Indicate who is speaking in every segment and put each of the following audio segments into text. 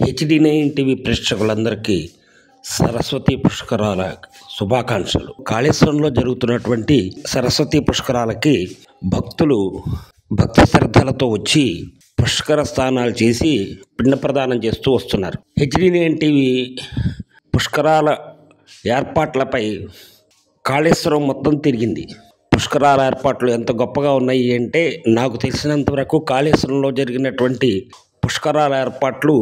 Speaker 1: HD9 TV ప్రేక్షకులందరికీ సరస్వతి పుష్కరాల శుభాకాంక్షలు. కాళేశ్వరంలో జరుగుతున్నటువంటి సరస్వతి పుష్కరాలకి భక్తులు భక్తి శ్రద్ధలతో వచ్చి పుష్కర స్నానాలు చేసి పిండ ప్రదానం చేస్తూ వస్తున్నారు. HD9 టీవీ పుష్కరాల ఏర్పాట్లపై కాళేశ్వరం మొత్తం తిరిగింది. పుష్కరాల ఏర్పాట్లు ఎంత గొప్పగా ఉన్నాయి అంటే, నాకు తెలిసినంత వరకు కాళేశ్వరంలో జరిగినటువంటి పుష్కరాల ఏర్పాట్లు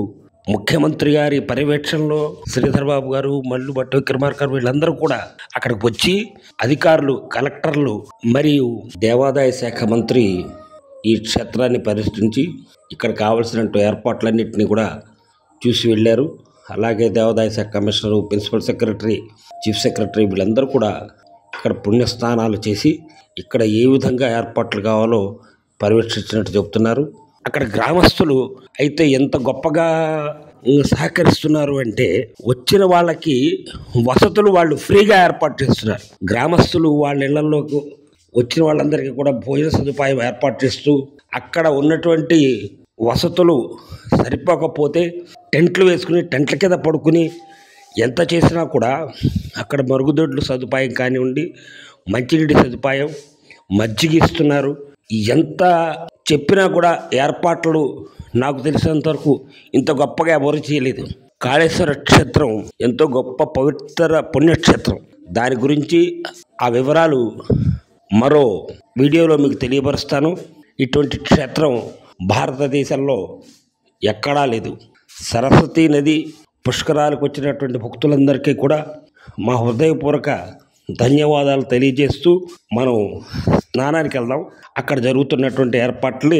Speaker 1: ముఖ్యమంత్రి గారి పర్యవేక్షణలో శ్రీధర్ బాబు గారు, మల్లు భట్టి విక్రమార్క వీళ్ళందరూ కూడా అక్కడికి వచ్చి అధికారులు, కలెక్టర్లు మరియు దేవాదాయ శాఖ మంత్రి ఈ క్షేత్రాన్ని పరిశీలించి ఇక్కడ కావలసిన ఏర్పాట్లన్నింటినీ కూడా చూసి వెళ్ళారు. అలాగే దేవాదాయ శాఖ commissioner, principal secretary, chief secretary వీళ్ళందరూ కూడా ఇక్కడ పుణ్యస్నానాలు చేసి ఇక్కడ ఏ విధంగా ఏర్పాట్లు కావాలో పర్యవేక్షించినట్టు చెబుతున్నారు. అక్కడ గ్రామస్తులు అయితే ఎంత గొప్పగా సహకరిస్తున్నారు అంటే, వచ్చిన వాళ్ళకి వసతులు వాళ్ళు ఫ్రీగా ఏర్పాటు చేస్తున్నారు. గ్రామస్తులు వాళ్ళ ఇళ్లలోకి వచ్చిన వాళ్ళందరికీ కూడా భోజన సదుపాయం ఏర్పాటు చేస్తూ, అక్కడ ఉన్నటువంటి వసతులు సరిపోకపోతే టెంట్లు వేసుకుని టెంట్ల కింద పడుకుని ఎంత చేసినా కూడా అక్కడ మరుగుదొడ్లు సదుపాయం కానివ్వండి, మంచినీటి సదుపాయం, మజ్జిగ ఇస్తున్నారు. ఎంత చెప్పినా కూడా ఏర్పాట్లు నాకు తెలిసినంత వరకు ఇంత గొప్పగా ఎవరు చేయలేదు. కాళేశ్వర క్షేత్రం ఎంతో గొప్ప పవిత్ర పుణ్యక్షేత్రం. దాని గురించి ఆ వివరాలు మరో వీడియోలో మీకు తెలియపరుస్తాను. ఇటువంటి క్షేత్రం భారతదేశంలో ఎక్కడా లేదు. సరస్వతీ నది పుష్కరాలకు వచ్చినటువంటి భక్తులందరికీ కూడా మా హృదయపూర్వక ధన్యవాదాలు తెలియజేస్తూ మనం స్నానానికి వెళ్దాం. అక్కడ జరుగుతున్నటువంటి ఏర్పాట్లు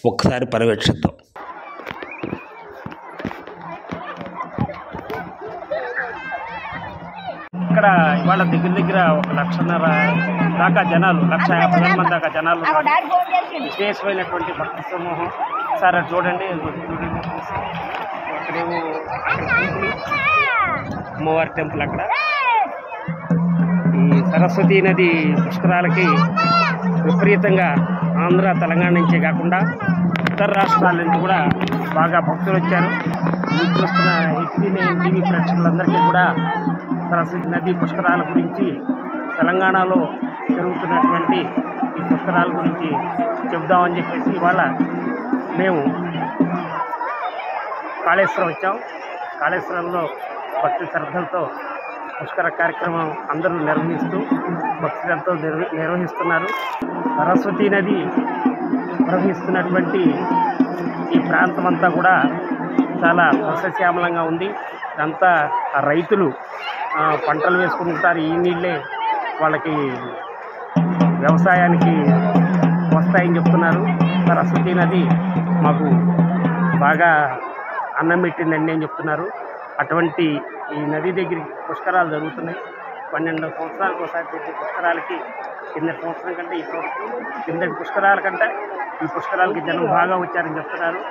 Speaker 1: ఒక్కసారి పర్యవేక్షిద్దాం.
Speaker 2: ఇక్కడ ఇవాళ దగ్గర 1,50,000 దాకా జనాలు, 1,50,000 మంది దాకా జనాలు, విశేషమైనటువంటి భక్తి సమూహం. సార్ అది చూడండి, ఇక్కడేమో అమ్మవారి టెంపుల్. అక్కడ ఈ సరస్వతీ నది పుష్కరాలకి విపరీతంగా ఆంధ్ర, తెలంగాణ నుంచే కాకుండా ఇతర రాష్ట్రాల నుంచి కూడా బాగా భక్తులు వచ్చారు. చూస్తున్న HD9 టీవీ ప్రేక్షకులందరికీ కూడా సరస్వతి నది పుష్కరాల గురించి, తెలంగాణలో జరుగుతున్నటువంటి ఈ పుష్కరాల గురించి చెబుదామని చెప్పేసి ఇవాళ మేము కాళేశ్వరం వచ్చాం. కాళేశ్వరంలో భక్తి శ్రద్ధలతో పుష్కర కార్యక్రమం అందరూ నిర్వహిస్తూ భక్తి శ్రద్ధతో నిర్వహిస్తున్నారు. సరస్వతీ నది ప్రవహిస్తున్నటువంటి ఈ ప్రాంతం అంతా కూడా చాలా సస్యశ్యామలంగా ఉంది. అంతా రైతులు పంటలు వేసుకుంటారు. ఈ నీళ్ళే వాళ్ళకి వ్యవసాయానికి వస్తాయని చెప్తున్నారు. సరస్వతీ నది మాకు బాగా అన్నం పెట్టిందండి అని చెప్తున్నారు. అటువంటి ఈ నది దగ్గరికి పుష్కరాలు జరుగుతున్నాయి. 12 సంవత్సరాలకు ఒకసారి జరిగే పుష్కరాలకి కిందటి సంవత్సరం కంటే ఈ సంవత్సరం, కిందటి పుష్కరాల కంటే ఈ పుష్కరాలకి జనం బాగా వచ్చారని చెప్తున్నారు.